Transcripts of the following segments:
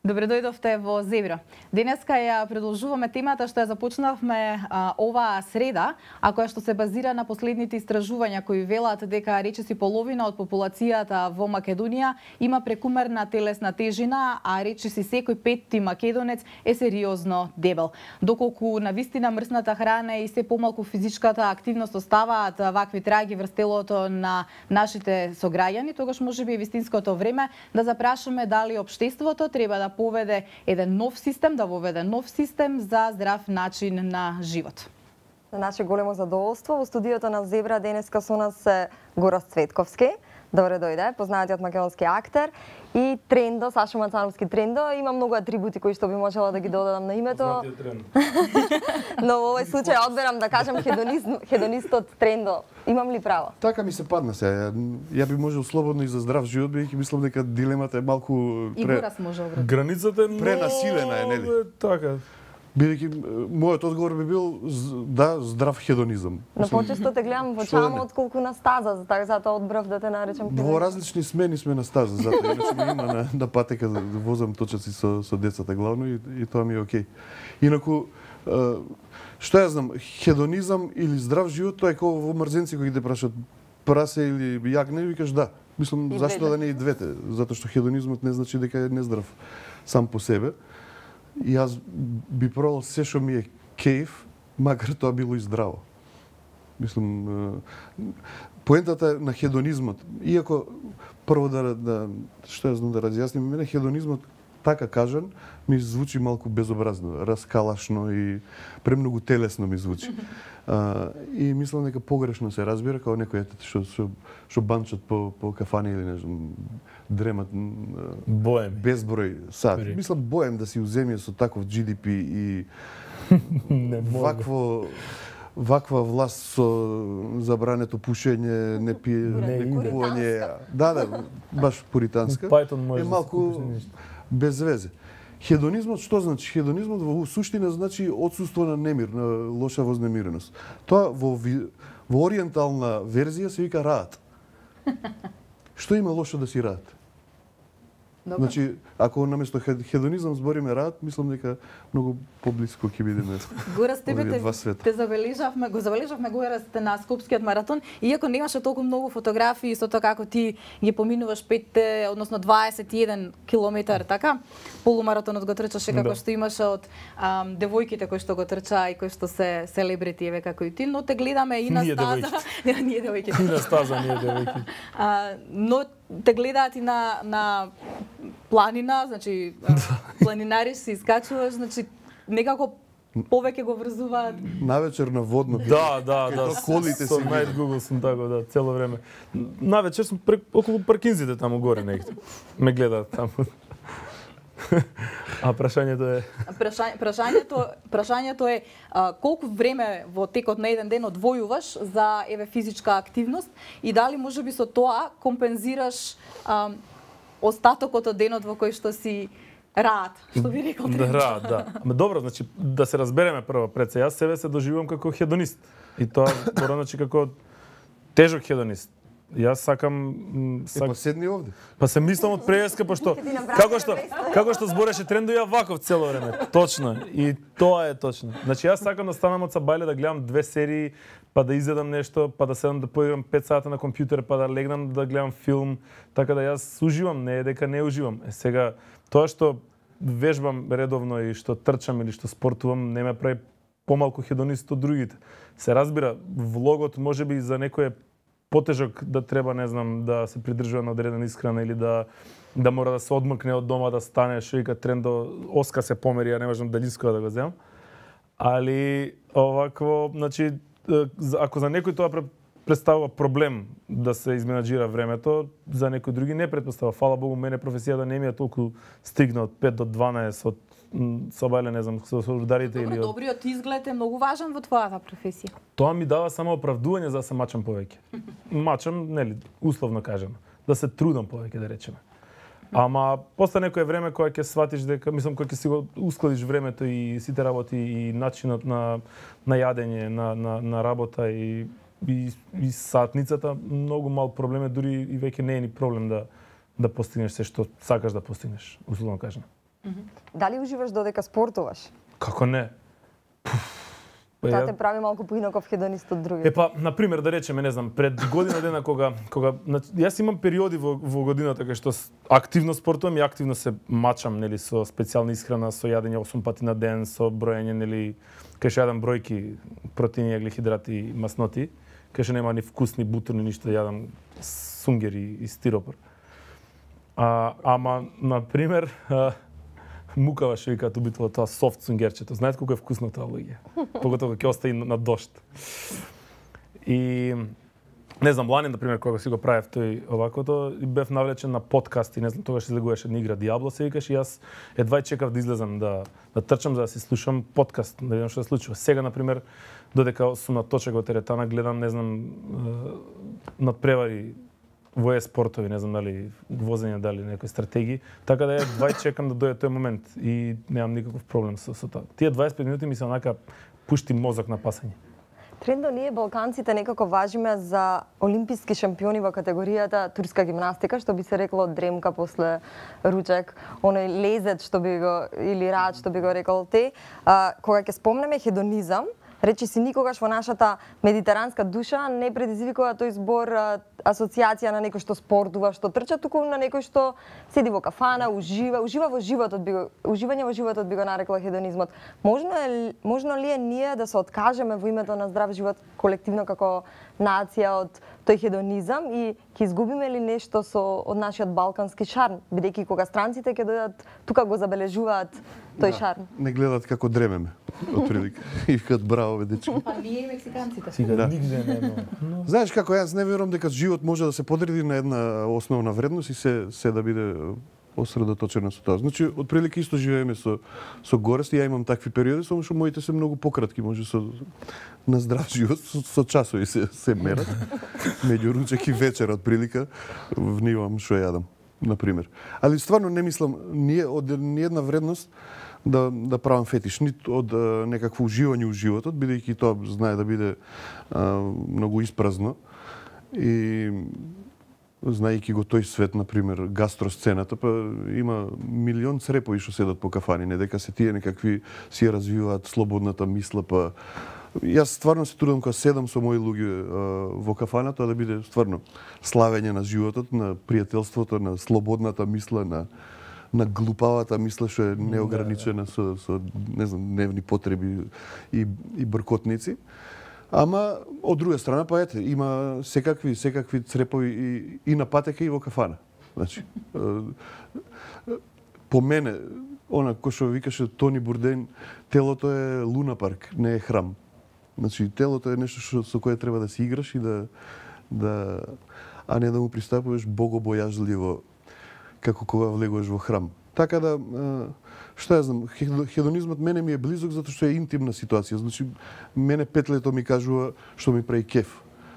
Добре дојдовте во Зебра. Денеска ја продолжуваме темата што ја започнавме оваа среда, а која што се базира на последните истражувања кои велат дека речиси половина од популацијата во Македонија има прекумерна телесна тежина, а речиси секој петти македонец е сериозно дебел. Доколку навистина мрсната храна и се помалку физичката активност оставаат вакви траги врз телото на нашите сограѓани, тогаш можеби е вистинското време да запрашаме дали општеството треба да поведе еден нов систем, да воведе нов систем за здрав начин на живот. На наше големо задоволство во студиото на Зебра денеска со нас е Горас Цветковски. Добре дојде, познатиот македонски актер и Трендо, Сашо Мацановски Трендо. Има многу атрибути кои што би можела да ги додадам на името. Познатиот Трендо. Но во овој случај одберам да кажам хедонистот Трендо. Имам ли право? Така ми се падна се. Ја би можел слободно и за здрав живот, бидејќи мислам дека дилемата е малку И Горас може обрати. Границата е пренасилена е, нели? Така. Бидејќи мојот одговор би бил да, здрав хедонизам. Но почесто те гледам во чамо отколку на стаза, затоа одбрав да те наречам хедонист. Во различни смени сме на стаза, затоа иначе ми има на патека да возам точаци со децата главно и тоа ми е окей. Инаку што ја знам, хедонизам или здрав живот, тоа е како во мрзенци кои те прашат прасе или јагне, викаш да. Мислам, зашто да не и двете? Затоа што хедонизмот не значи дека е нездрав сам по себе. И јас би пробал се што ми е кејф, макар тоа било и здраво. Мислам, поентата на хедонизмот, иако прво што ја знам да разјасним, мене хедонизмот така кажан ми звучи малку безобразно, раскалашно и премногу телесно ми звучи. И мислам дека погрешно се разбира како некој што банчат по кафани или нешто, дремат безброј сати. Мислам боем да си уземје со таков GDP и ваква власт со забрането пушење, не купување. Да, баш пуританска. Е малку без везе. Хедонизмот што значи? Хедонизмот во суштина значи отсуство на немир, на лоша вознемиреност. Тоа во ориентална верзија се вика раат. Што има лошо да си раат? Значи, ако наместо хедонизам збориме раат, мислам дека многу поблиску ќе бидеме. Горас, тебе те забележавме, го забележавме Горас на Скопскиот маратон, иако немаше толку многу фотографии со тоа како ти ги поминуваш 5, односно 21 километар, така? Полумаратонот го трчаше како што имаше од девојките кои што го трчаа и кои што се селебрити еве како и ти, но те гледаме и на стаза. Ние девојките. И на стаза ние девојки. Но те гледаат и на планина, значи планинари се искачуваш, значи некако повеќе го врзуваат. Навечер на водно. Да. Колите со Night Google сум тако, да, цело време. Навечер сум околу паркинзите таму горе негде. Ме гледаат таму. А прашањето е? Прашањето е колку време во текот на еден ден одвојуваш за физичка активност и дали можеби со тоа компензираш остатокот од денот во кој што си раат, што би рекол. Раат, да. Ама добро, значи да се разбереме прво пред се. Јас себе се доживувам како хедонист. И тоа значи како тежок хедонист. Јас сакам па седни овде. Па се мислам од преска пошто како што збореше Трендо ја ваков цело време. Точно. И тоа е точно. Значи јас сакам да станам од сабајле да гледам 2 серии, па да изедам нешто, па да седам да поиграм 5 сата на компјутер, па да легнам да гледам филм, така да јас уживам, не е дека не уживам. Сега тоа што вежбам редовно и што трчам или што спортувам не ме прави помалку хедонист од другите. Се разбира, влогот можеби за некој потежок да треба, не знам, да се придржува на одредена исхрана или да мора да се одмркне од дома, да стане, што вика Трендо, оска се помери, ја не можам далинско да го земам. Али овакво, значи, ако за некој тоа представува проблем да се изменаџира времето, за некој други не претпоставува. Фала Богу, мене професијата не ми е толку стригна од 5 до 12, од собајле, не знам, со рударите или од... Добриот изглед е многу важен во твојата професија. Тоа ми дава само оправдување за да се мачам повеќе. Мачам, нели, условно кажано, да се трудам повеќе, да речеме. Ама после некое време кога ќе сватиш дека, мислам, кога ќе си го ускладиш времето и сите работи и начинот на јадење, на работа и сатницата, многу мал проблем е, дури и веќе не е ни проблем да постигнеш се што сакаш да постигнеш, условно кажано. Дали уживаш додека спортуваш? Како не? Тоа те прави малку поинаков хедонист од другите. Епа, на пример, да речеме, не знам, пред година дена кога јас имам периоди во годината кај што активно спортувам и активно се мачам, нели, со специјална исхрана, со јадење 8 пати на ден, со броење, нели, кај што јадам бројки протеини, углехидрати и масноти, кај што нема ни вкусни бутуни, ништо, јадам сунгери и стиропор. Ама, на пример, мукава што викаат убитово тоа софт сунгерчето. Знаете колку е вкусно тоа, луѓе? Поготово кога ќе остаи на дожд. И не знам, лани, например, кога си го правев тој овакото, бев навлечен на подкаст и не знам, тогаш излегуваше една игра Диабло, се викаш, и јас едва чекав да излезам да трчам за да си слушам подкаст, да видам што се случува. Сега, например, додека сум на точак во теретана, гледам, не знам, надпревари во спортови, не знам дали возење, дали некои стратегии, така да ја едва чекам да дојде тој момент и немам никаков проблем со тоа. Тие 25 минути ми се онака пушти мозок на пасање. Трендо, ние балканците некако важиме за олимписки шампиони во категоријата турска гимнастика, што би се рекло дремка после ручек, оној лезет што би го или рад што би го рекол те. Кога ќе спомнеме хедонизам, речи си никогаш во нашата медитеранска душа не предизвикува тој збор асоциација на некој што спортува, што трча, туку на некој што седи во кафана, ужива во животот, уживање во животот би го нарекла хедонизмот. Можно ли е ние да се откажеме во името на здрав живот колективно како нација од тој хедонизам и ќе изгубиме ли нешто од нашиот балкански шарм, бидејќи кога странците ќе дојдат тука го забележуваат тој шарм? Не гледат како дремеме, отприлика. И викаат браво, бе, дечки. Па ние и мексиканците. Нигде не. Знаеш како, јас не верувам дека живот може да се подреди на една основна вредност и се да биде осредоточено со тоа. Значи, отприлика исто живееме со горест, ја имам такви периоди, само што моите се многу пократки, може на здрав живот со часови се мерат. Меѓу ручек и вечер отприлика внимавам што јадам, на пример. Али стварно не мислам ние од ниедна вредност да правам фетиш, нит од некакво уживање у животот, бидејќи тоа знае да биде многу испразно. И знаејќи го тој свет, на пример, гастросцената, па има милион црепови што седат по кафани, не дека се тие некакви си ја развиваат слободната мисла, па јас стварно се трудам кога седам со мои луѓе во кафана, тоа да биде стварно славење на животот, на пријателството, на слободната мисла, на глупавата мисла што е неограничена со не знам, дневни потреби и бркотници. Ама од друга страна па ете, има секакви црепови и на патека и во кафана. Значи по мене, она кој што викаше Тони Бурден, телото е луна парк, не е храм. Значи телото е нешто со кое треба да се играш и а не да му пристапуваш богобојажливо како кога влегуваш во храм. Така да, што ја знам, хедонизмот мене ми е близок затоа што е интимна ситуација. Значи, мене петлето ми кажува што ми прави кеф.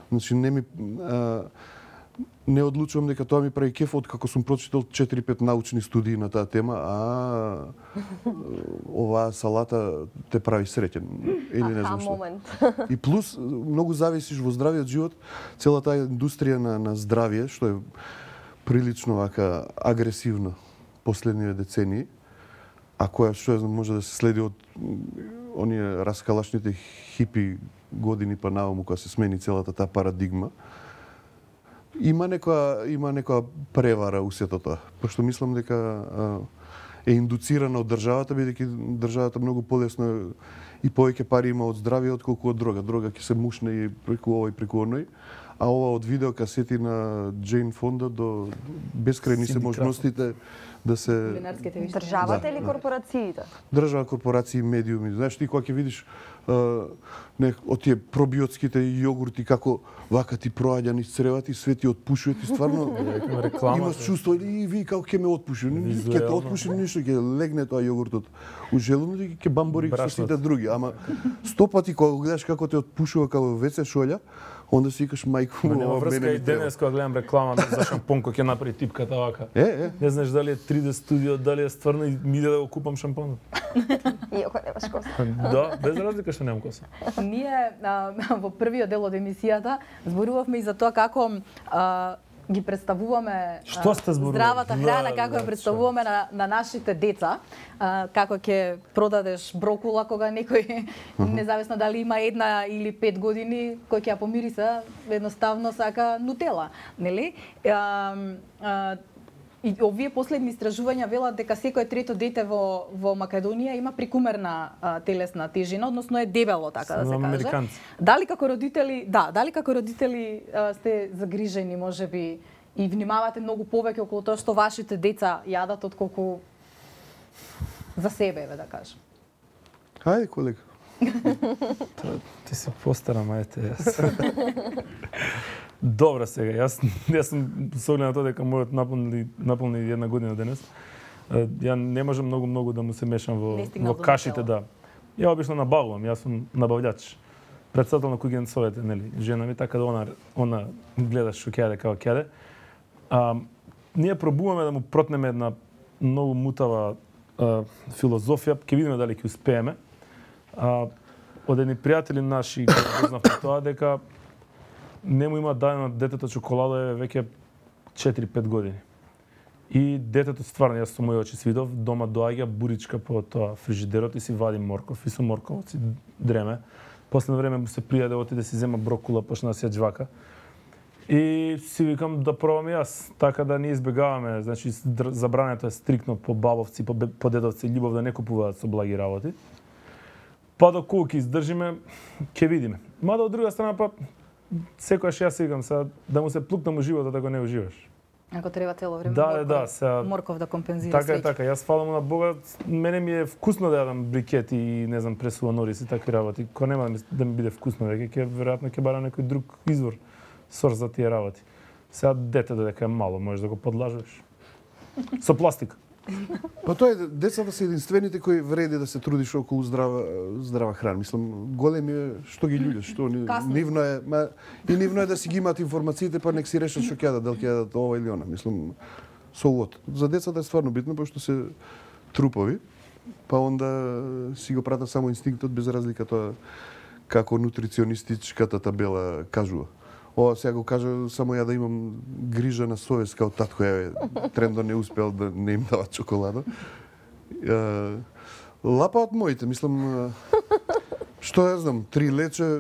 Значи, не одлучувам дека тоа ми прави кеф откако сум прочитал 4-5 научни студии на таа тема, оваа салата те прави среќен. Или не знам што. И плюс, многу зависиш во здравиот живот, целата индустрија на здравје, што е прилично вака агресивна последниве децении, а која што може да се следи од оние раскалашните хипи години па наому кога се смени целата таа парадигма. Има некоја превара у сето тоа, пошто мислам дека е индуцирана од државата, бидејќи државата многу полесно и повеќе пари има од здравје отколку од дрога. Дрога ќе се мушне и преку овој преку оној. А ова од видеокасети на Джейн Фонда до бескрајни се можностите да се... Државата или корпорациите? Држава, корпорации, медиуми. Знаеш, ти кога ќе видиш од тие пробиотските јогурти како вака ти проаѓа низ цревата и све ти отпушува, ти стварно имаш чувство и ви како ќе ме отпуши. Ќе те отпуши ништо, ќе легне тоа јогуртот у желудот и ќе бамбори со сите други. Ама 100 пати кога гледаш како те отпушува како веце шолја, онда си викаш мајку, ова врска и денес кога гледам реклама за шампон кој ќе направи типката вака. Не знаеш дали е 3D студио, дали е стварно и ми да го купам шампонот. Иако немаш коса. Да, без разлика што немам коса. Ние во првиот дел од емисијата зборувавме и за тоа како ги представуваме Што сте зборували? здравата храна, како ја представуваме на нашите деца, како ќе продадеш брокула кога некој, независно дали има 1 или 5 години, кој ќе ја помириса, едноставно сака нутела, нели? И овие последни истражувања велат дека секое трето дете во Македонија има прекумерна телесна тежина, односно е дебело, така да се каже. Американци. Дали како родители сте загрижени, можеби, и внимавате многу повеќе околу тоа што вашите деца јадат отколку за себе, да кажам? Хајде, колега. Ти си постарам, ајте, јас. Добра сега, јас сум со оглед на тоа дека мојот наполни 1 година денес. Ја не можам многу да му се мешам во кашите, да. Ја обично набавувам, јас сум набављач. Председател на куќен совете, нели, жена ми, така да она гледа што ќе яде, како ќе яде. Ние пробуваме да му протнеме една многу мутава филозофија, ќе видиме дали ќе успееме. Од едни пријатели наши кои дознавме тоа дека не му има дадено детето чоколада веќе 4-5 години. И детето стварно, јас со мои очи свидов, дома доаѓа буричка по тоа фрижидерот и си вади морков и со морковот си дреме. Последно време му се пријаде отиде си зема брокула, почна да си ја џвака. И си викам да пробам јас, така да не избегаваме, значи забрането е стриктно по бабовци, по дедовци, љубов да не купуваат со благи работи. Па доколку ќе издржиме, ќе видиме. Мада од друга страна па секојаш јас викам сега да му се плукна му животот ако не уживаш. Ако треба цело време сега морков да компензира така е, така. Јас фалам на Бога, мене ми е вкусно да јадам брикети и не знам пресува норис и такви работи. Кога нема да ми биде вкусно веќе, ќе веројатно ќе барам некој друг извор сорс за тие работи. Сега дете додека е мало, можеш да го подлажуваш. Со пластика. Па тоа е, децата се единствените кои вреди да се трудиш околу здрава храна. Мислам, големи е што ги луѓе, што нивно е, и нивно е да си ги имаат информациите, па нек си решат што ќе јадат, дали ќе јадат ова или она. Мислам, со what. За децата е стварно битно, пошто се трупови, па онда си го пратат само инстинктот без разлика тоа како нутриционистичката табела кажува. Ова сега го кажа само ја да имам грижа на совест као татко трендо не успел да не им дава чоколада. Лапа од моите, мислам, што ја знам, 3 лече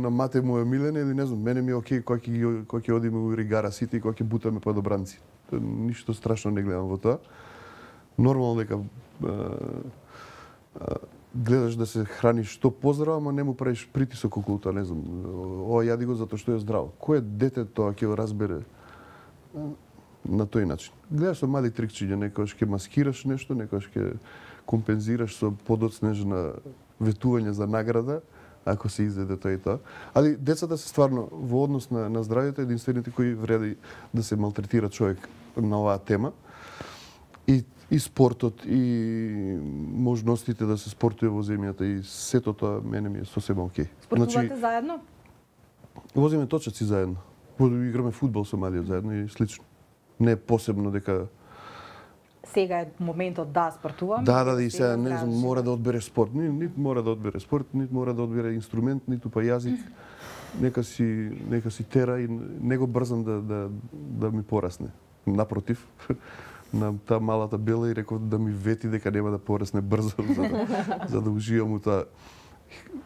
на мате му е милен или не знам, мене ми е окей кој ќе одиме у Ригара Сити и кој ќе бутаме по добранци. Ништо страшно не гледам во тоа. Нормално дека гледаш да се храниш што поздраво, ама не му правиш притисок околу тоа, не знам. Ова јади го затоа што е здраво. Кој дете тоа ќе го разбере на тој начин? Гледаш со мали трикчиња, некојаш ќе маскираш нешто, некојаш ќе компензираш со подоцнежна ветување за награда, ако се изеде тоа и тоа. Али децата се стварно во однос на здравјето единствените кои вреди да се малтретира човек на оваа тема. И спортот, и можностите да се спортува во земјата, и сето тоа мене ми е сосема окей. Спортувате заедно? Возиме точаци заедно. Играме фудбал со малиот заедно и слично. Не е посебно дека... Сега е моментот да спортуваме? Да, и сега не знам, мора да одбере спорт. Нит мора да одбере спорт, нит мора да одбере инструмент, ниту па јазик. Нека си тера и не го брзам да ми порасне. Напротив, на таа малата бела и реков да ми вети дека нема да порасне брзо за да уживам у тоа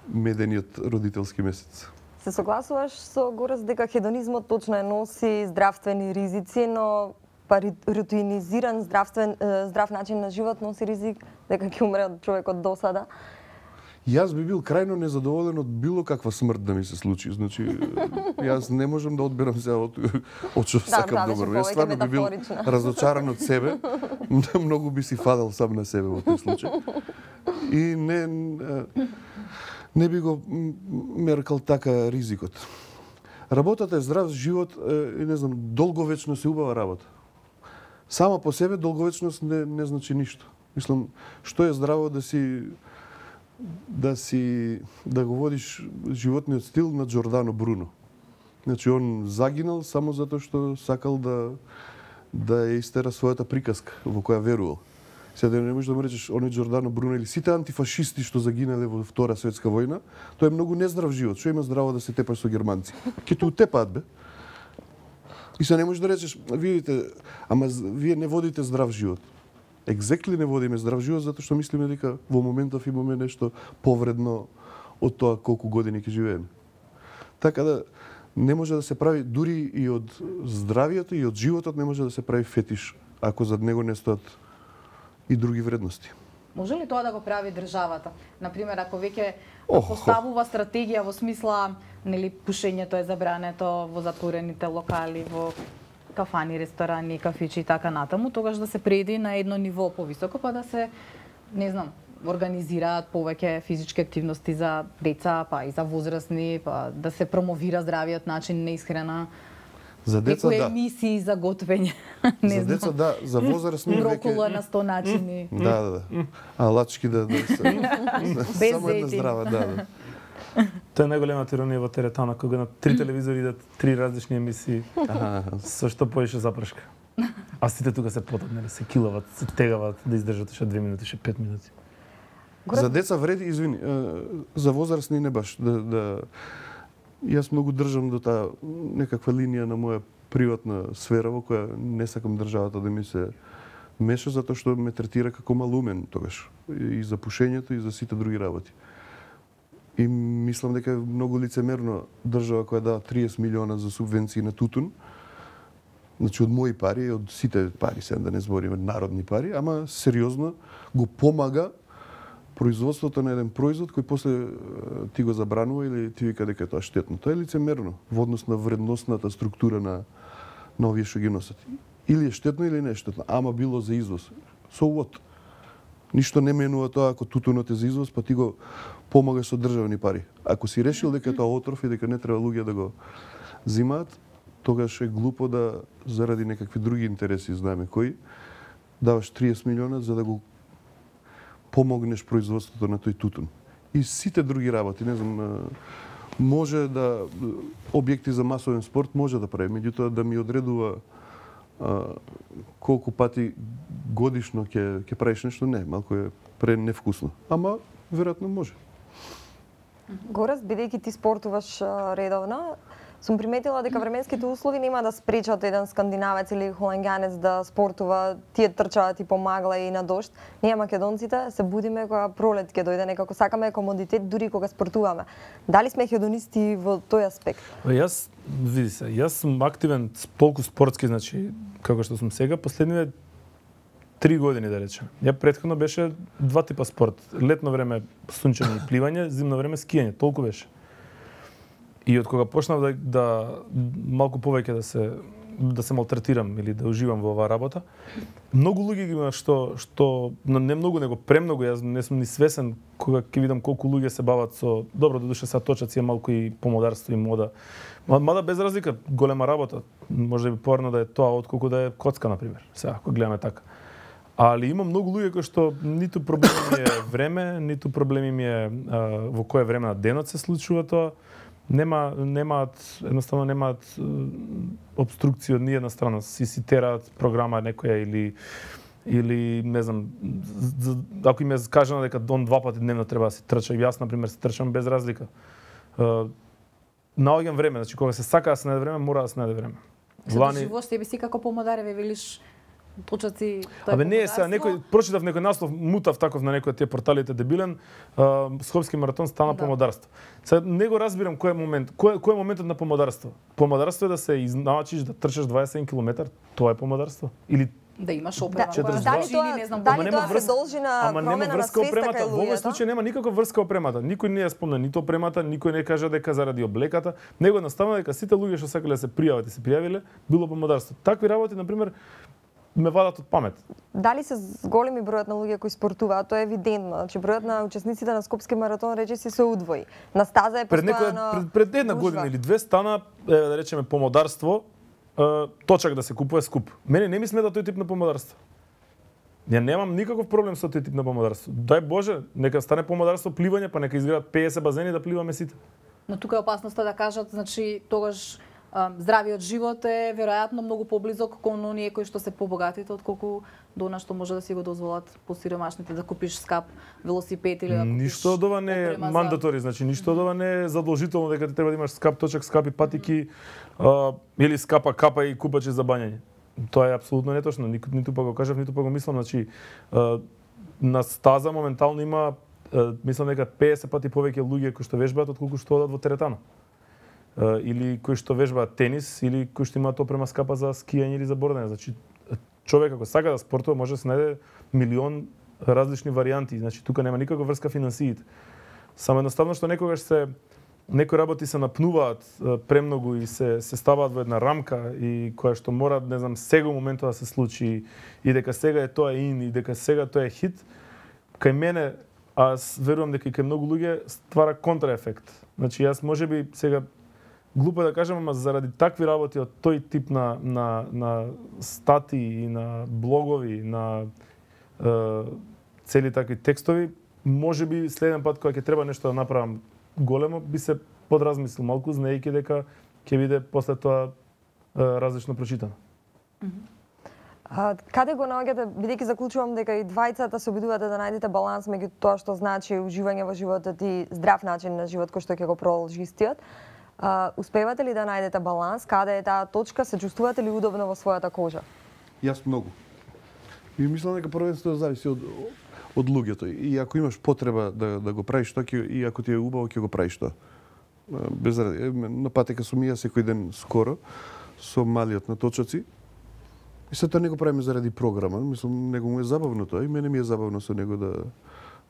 медениот родителски месец. Се согласуваш со Горас дека хедонизмот точно носи здравствени ризици, но рутинизиран здрав начин на живот носи ризик дека ќе умре човекот досада? Јас би бил крајно незадоволен од било каква смрт да ми се случи. Значи, јас не можам да одберам сега од што сакам да умрам. Јас стварно би бил разочаран од себе. Многу би си фадал сам на себе во тој случај. И не би го меркал така ризикот. Работата е здрав живот и не знам, долговечност е убава работа. Сама по себе долговечност не значи ништо. Мислам, што е здраво да го водиш животниот стил на Џордано Бруно. Значи он загинал само затоа што сакал да ја истера својата приказка во која верувал. Сега не можеш да му речеш оној Џордано Бруно или сите антифашисти што загинале во Втора светска војна, тоа е многу нездрав живот. Што има здраво да се тепаш со германци? Ќе те утепаат бе. И се не можеш да речеш, видите, ама вие не водите здрав живот. Екзектли не водиме здрав живот затоа што мислиме дека во моментов имаме нешто повредно од тоа колку години ќе живееме. Така да не може да се прави дури и од здравието и од животот не може да се прави фетиш ако зад него не стоат и други вредности. Може ли тоа да го прави државата? Например, ако веќе поставува стратегија во смисла, нели, пушењето е забрането во затворените локали, во кафани, ресторани, кафичи и така натаму, тогаш да се преди на едно ниво повисоко, па да се, не знам, организираат повеќе физички активности за деца, па и за возрастни, па да се промовира здравиот начин на исхрана. За деца да. Емисии за готвење. За деца да, за возрастни брокола на 100 начини. Да. Алачки да се. Без Само една здрава, да. Тоа е најголемата иронија во теретана, кога на 3 телевизори идат 3 различни емисии. Со што поише запршка. А сите тука се потопнели, се килават, се тегават да издржат ше 2 минути, ше 5 минути. За деца вреди, извини, за возрастни не баш. Јас многу држам до таа некаква линија на моја приватна сфера во која не сакам државата да ми се меша затоа што ме третира како малумен тогаш и за пушењето и за сите други работи. И мислам дека е многу лицемерно држава која дава 30 милиона за субвенции на тутун. Значи од мои пари, од сите пари, сега да не збориме народни пари, ама сериозно го помага производството на еден производ кој после ти го забранува или ти вика дека тоа штетно. Тоа е лицемерно во однос на вредносната структура на овие што ги носат. Или е штетно или не е штетно, ама било за извоз. So what? Ништо не менува тоа ако тутунот е за извоз, па ти го помагаш со државни пари. Ако си решил дека тоа отров и дека не треба луѓе да го зимаат, тогаш е глупо да заради некакви други интереси, знаеме кои, даваш 30 милиона за да го помогнеш производството на тој тутун. И сите други работи, не знам, може да објекти за масовен спорт може да прави, меѓутоа да ми одредува колку пати годишно ќе правиш нешто, не, малку е преневкусно. Ама веројатно може. Горас, бидејќи ти спортуваш редовно, сум приметила дека временските услови нема да спречат еден скандинавец или холанѓанец да спортува, тие трчаат и помагла и на дожд. Ние македонците се будиме кога пролет ќе дојде, некако сакаме комодитет дури кога спортуваме. Дали сме хедонисти во тој аспект? Јас, види се, јас сум активен толку спортски, значи, како што сум сега, последниве 3 години да речем. Ја претходно беше 2 типа спорт. Летно време сунчење и пливање, зимно време скијање, толку беше. И од кога почнав да малку повеќе да се малтретирам или да уживам во оваа работа, многу луѓе ги има што не многу него премногу, јас не сум ни свесен кога ќе видам колку луѓе се бават со добро да душе са точаци малку и помодарство и мода. Мада без разлика голема работа, може би порно да е тоа отколку да е коцка на пример. Сега ако гледаме така. Али има многу луѓе кои што ниту проблеми ми е време, ниту проблеми ми е во кое време на денот се случува тоа. Едноставно немаат обструкција од ниједна страна. Си тераат програма некоја или не знам, ако им е кажано дека он 2 пати дневно треба да се трча, и јас на пример се трчам без разлика. Наоѓам време, значи кога се сака да се најде време, мора да се најде време. Се живош себе си како помодареве, велиш точаци, тоа Абе не, сега некој прочитав некој наслов, мутав таков на некој од тие порталите дебилен, Скопски маратон стана помодарство. Сега не го разбирам кој е момент, кој е моментот на помодарство. Помодарство е да се изначиш да трчаш 21 км, тоа е помодарство или да имаш опрема. Дали тоа се должи на промена на свеста кај луѓето? Во овој случај нема никаква врска опремата. Никој не ја спомна ниту опремата, никој не кажа дека заради облеката, него едноставно дека сите луѓе што сакале да се пријават и се пријавиле, било помодарство. Такви работи на пример ме вадат од памет. Дали се големи бројот на луѓе кои спортуваат, тоа е евидентно. Значи бројот на учесниците на Скопски маратон речиси се удвои. На стаза е постојано пред една година или две стана, да речеме, помодарство, точак да се купува скуп. Мене не ми смета тој тип на помодарство. Ја немам никаков проблем со тој тип на помодарство. Дај Боже, нека стане помодарство пливање, па нека изградат 50 базени да пливаме сите. Но тука е опасноста да кажат, значи тогаш здравиот живот е веројатно многу поблизок кон оние кои што се побогатите отколку до она што може да си го дозволат посиромашните да купиш скап велосипед или да купиш. Ништо од ова не е мандатори, значи ништо од ова не е задолжително дека ти треба да имаш скап точак, скапи патики или скапа капа и купачи за бањање. Тоа е апсолутно неточно, ниту па го кажав, ниту па го мислам, значи на стаза моментално има мислам дека 50 пати повеќе луѓе кои што вежбаат отколку што одат во теретана. Или кои што вежбаат тенис или кои што имаат опрема скапа за скијање или за бордење. Значи човек ако сака да спортува може да се најде милион различни варијанти. Значи тука нема никаква врска финансиите. Само едноставно што некои работи се напнуваат премногу и се ставаат во една рамка и која што мора, не знам, сега моментот да се случи и дека сега е тоа ин и дека сега тоа е хит. Кај мене, аз верувам дека и кај многу луѓе ствара контраефект. Значи јас можеби сега глупо да кажам, ама заради такви работи од тој тип на статии и на блогови, на цели такви текстови, можеби следен пат кога ќе треба нешто да направам големо, би се подразмислил малку, знаејќи дека ќе биде после тоа различно прочитано. Каде го наоѓате, бидејќи заклучувам дека и двајцата се обидувате да најдете баланс меѓу тоа што значи уживање во животот и здрав начин на живот кој што ќе го продолжи истиот, успевате ли да најдете баланс? Каде е таа точка? Се чувствувате ли удобно во својата кожа? Јас многу. И мислам дека првенствено зависи од луѓето. И ако имаш потреба да го правиш тоа, и ако ти е убаво, ќе го правиш тоа. Без на патека сум и јас секој ден скоро со малиот на точоци. И се тоа не го правиме заради програма. Мислам, него му е забавно тоа и мене ми е забавно со него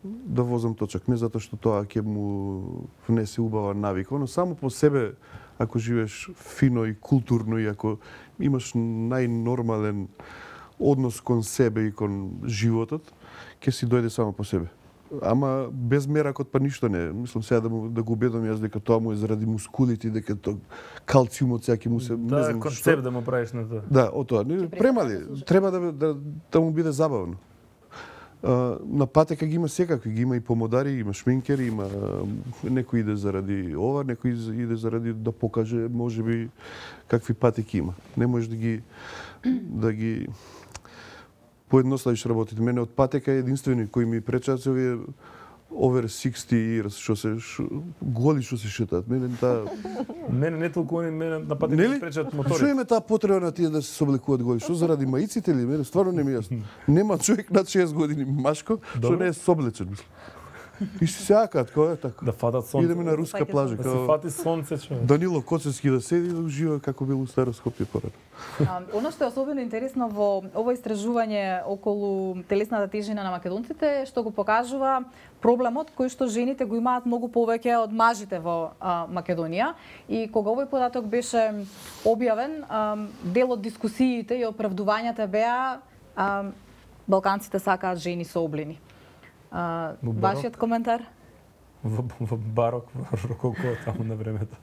да возам точак. Не затоа што тоа ќе му внесе убава навика, но само по себе, ако живееш фино и културно и ако имаш најнормален однос кон себе и кон животот, ќе си дојде само по себе. Ама без меракот па ништо не. Мислам сега да го убедам јас дека тоа му е заради мускулите, дека тоа калциумот сега ќе му се не знам концепт да му правиш на тоа. Да, од тоа. Премали, треба да му биде забавно. На патека ги има секакви, ги има и помодари, има шминкери, има некој иде заради ова, некој иде заради да покаже можеби какви патеки има. Не можеш да ги поедноставиш работите. Мене од патека е единствени кој ми пречаат се овие over 60 years голи што се шетаат. Мене не толку мене на патека ми пречаат моторите. Што има таа потреба на тие да се собликуваат голи? Што заради маиците ли? Мене стварно не ми е јасно. Нема човек над 6 години машко што не е соблечен, мислам. И се сеакаат, кој е така? Да фатат сонце. Идеме на руска плажа. Да се фати сонце, човек. Данило Коцевски да седи да ужива како бил у Старо Скопје порано. Оно што е особено интересно во ово истражување околу телесната тежина на македонците е што го покажува проблемот кој што жените го имаат многу повеќе од мажите во Македонија. И кога овој податок беше објавен, дел од дискусиите и оправдувањата беа балканците сакаат жени со облени. Вашиот коментар? Во барок, во рококо, таму на времето.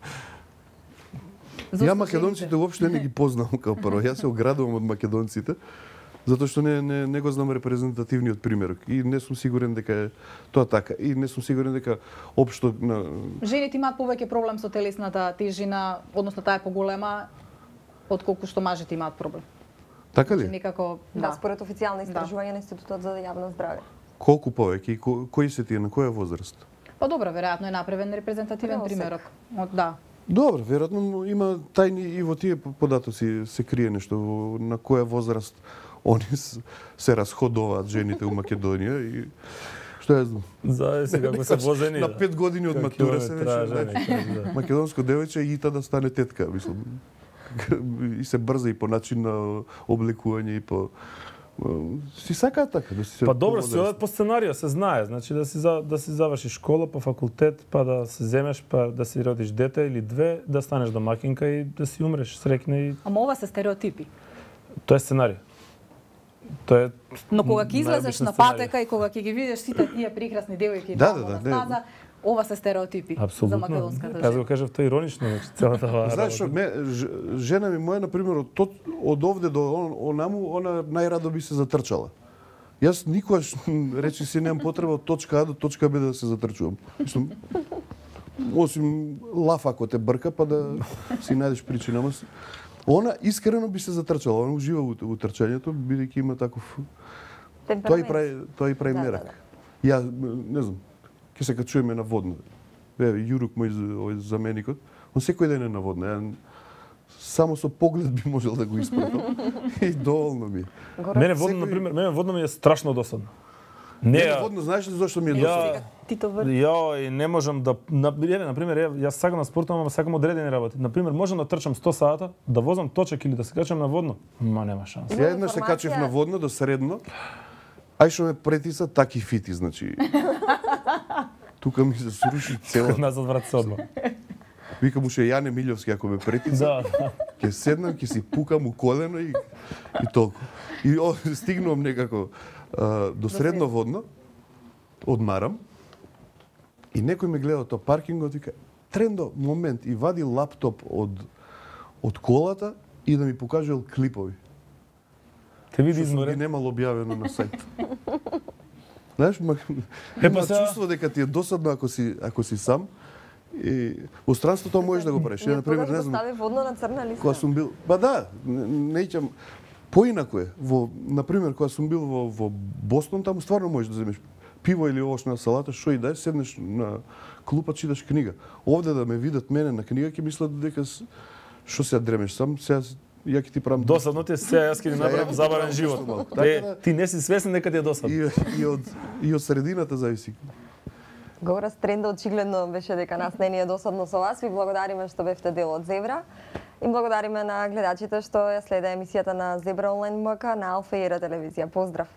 Ја македонците уопште не ги познавам као прво. Јас се оградувам од македонците, затоа што не го знам репрезентативниот примерок. И не сум сигурен дека е тоа така. И не сум сигурен дека општо жените имаат повеќе проблем со телесната тежина, односно таа е поголема отколку што мажите имаат проблем. Така ли? Некако, да, според официјални истражувања на Институтот за јавно здравје. Колку повеќе и кои се тие, на која возраст? Па добро, веројатно е направен репрезентативен примерок. Да. Добро, веројатно има тајни и во тие податоци се крие нешто на која возраст они се расходуваат жените у Македонија и што ја знам. Зависи како се возени. На 5 години од матура се нешто. Македонско девојче ита да стане тетка, мислам. И се брза и по начин на облекување и по си сакаат така да се. Па добро, се одат по сценарија, се знае, значи да си завршиш школа, па факултет, па да се земеш, па да си родиш дете или две, да станеш домакинка и да си умреш среќна и. Ама ова се стереотипи. Тоа е сценарij. Тоа е. Но кога ќе излезеш на патека и кога ќе ги видиш сите тие прекрасни девојки на стаза, ова се стереотипи за македонската жена. Јас го кажав тоа иронично, значи целата ваа. Знаеш што, жена ми моја на пример од овде до онаму, она најрадо би се затрчала. Јас никогаш речи си немам потреба од точка А до точка Б да се затрчувам. Мислам, осим лаф ако те брка, па да си најдеш причина. Она искрено би се затрчала, она ужива у трчањето, бидејќи има таков... Тоа и прави мерак. Ја, не знам, ќе се качуваме на водно. Јурук мој овој заменикот, он секој ден е на водно. Ја само со поглед би можел да го испратам. И доволно ми. Мене водно ми е страшно досадно. Не, водно, знаеш ли зашто ми е досадно? Ја не можам да например, јас сакам да спортувам, ама сакам одредени работи. Например, можам да трчам 100 сата, да возам точак или да се качам на водно, ма нема шанс. Ја еднаш се качев на водно до средно. Ај што ме претиса, таки фити, значи. Тука ми се сруши цело. Назад врат се одма. Викам уште Јане Милјовски ако ме претица. Да. Ќе седнам, ќе си пукам у колено и толку. И стигнувам некако до средно водно, одмарам, и некој ме гледа тоа паркингот и вика: "Трендо, момент", и вади лаптоп од колата и да ми покажал клипови. Те види Што изморен. ги немал објавено на сајт. Знаеш, па има сега- чувство дека ти е досадно ако си сам. И во странството можеш да го правиш. Ја, например, не знам, стави водно на црна листа. кога сум бил, ба да, не ќам поинако е. Например, кога сум бил во Бостон, таму стварно можеш да земеш пиво или овошна салата, што и да е, седнеш на клупа, читаш книга. Овде да ме видат мене на книга, ќе мислат дека што се дремеш сам, сега ја ќе ти правам Досадно ти е, сега јас ќе ти направам забавен живот. Ти не си свесен дека ти е досадно. И од средината зависи. Горас, Трендо очигледно беше дека нас не ни е досадно со вас. Ви благодариме што бевте дел од Зебра. И благодариме на гледачите што ја следа емисијата на Зебра онлайн МК на Алфа и Ера телевизија. Поздрав!